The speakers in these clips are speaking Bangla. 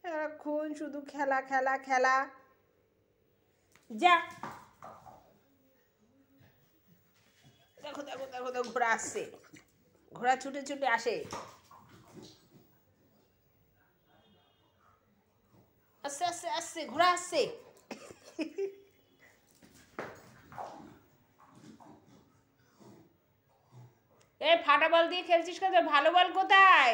সারাক্ষণ শুধু খেলা খেলা খেলা। যা, দেখো দেখো দেখো দেখো, ঘোড়া আসছে, ঘোড়া ছুটে ছুটে আসে। আসছে আসছে আসছে, ঘোড়া আসছে। এই ফাটা বল দিয়ে খেলছিস কেন? ভালো বল কোথায়?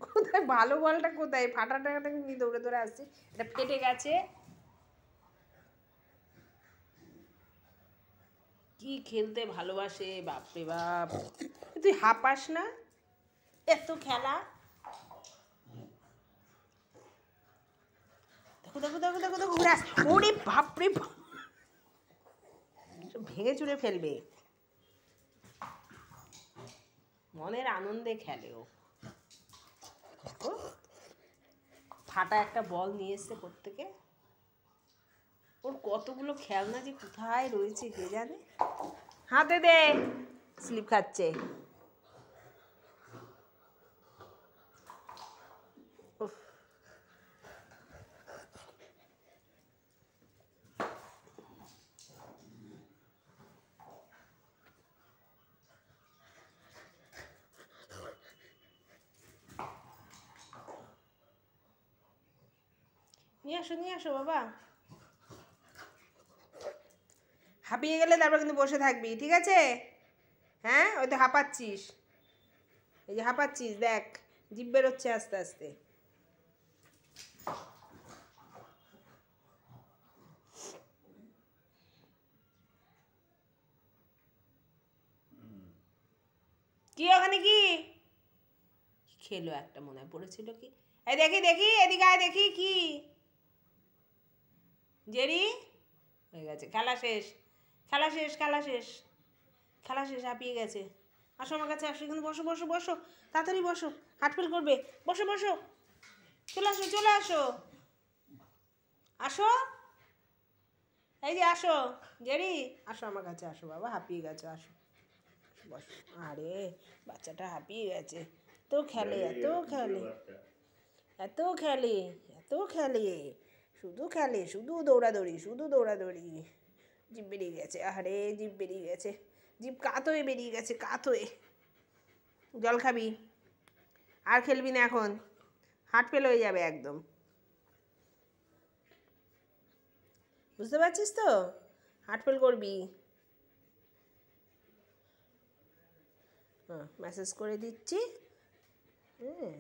কোথায় ভালো বলটা? কোথায় ফাটাটা নিয়ে দৌড়ে দৌড়ে আসছে? এটা ফেটে গেছে। কি খেলতে ভালোবাসে, বাপরে বাপ। তুই হাঁপাস না? এত খেলা। দেখো দেখো দেখো দেখো দেখো, ঘুরে আসছে। ওরে বাপরে বাপ, ভেঙে চুরে ফেলবে। মনের আনন্দে খেলে ও। দেখো, ফাটা একটা বল নিয়ে এসছে কোত্থেকে। ওর কতগুলো খেলনা যে কোথায় রয়েছে কে জানে। হাতে দে, স্লিপ খাচ্ছে। উফ, নিয়ে আসো বাবা। হাঁপিয়ে গেলে তারপর কিন্তু বসে থাকবি, ঠিক আছে? হ্যাঁ, ওই তো হাঁপাচ্ছিস, এই যে হাঁপাচ্ছিস, দেখ জিভ বেরোচ্ছে আস্তে আস্তে। কি ওখানে কি খেলো একটা, মনে হয় পড়েছিল কি? এই দেখি দেখি, এদিকে আয় দেখি কি। জেরি, হয়ে গেছে, খেলা শেষ, খেলা শেষ, খেলা শেষ, খেলা শেষ, হাঁপিয়ে গেছে। আসো আমার কাছে আসো, কিন্তু বসো বসো বসো, তাড়াতাড়ি বসো, হাটফেল করবে। বসো বসো, চলে আসো চলে আসো, আসো, এই যে আসো। জেরি, আসো আমার কাছে আসো বাবা, হাঁপিয়ে গেছো, আসো বসো। আরে বাচ্চাটা হাঁপিয়ে গেছে, তো খেলে, এত খেলে, এত খেলে, এত খেলে, শুধু খেলে, শুধু দৌড়াদৌড়ি, শুধু দৌড়াদৌড়ি। জিভ বেরিয়ে গেছে, আরে জিভ বেরিয়ে গেছে, জিভ কাত হয়ে বেরিয়ে গেছে, কাত হয়ে। জল খাবি? আর খেলবি না এখন, হার্ট ফেল হয়ে যাবে একদম, বুঝতে পারছিস তো? হার্ট ফেল করবি। হ্যাঁ, মেসেজ করে দিচ্ছি। হ্যাঁ,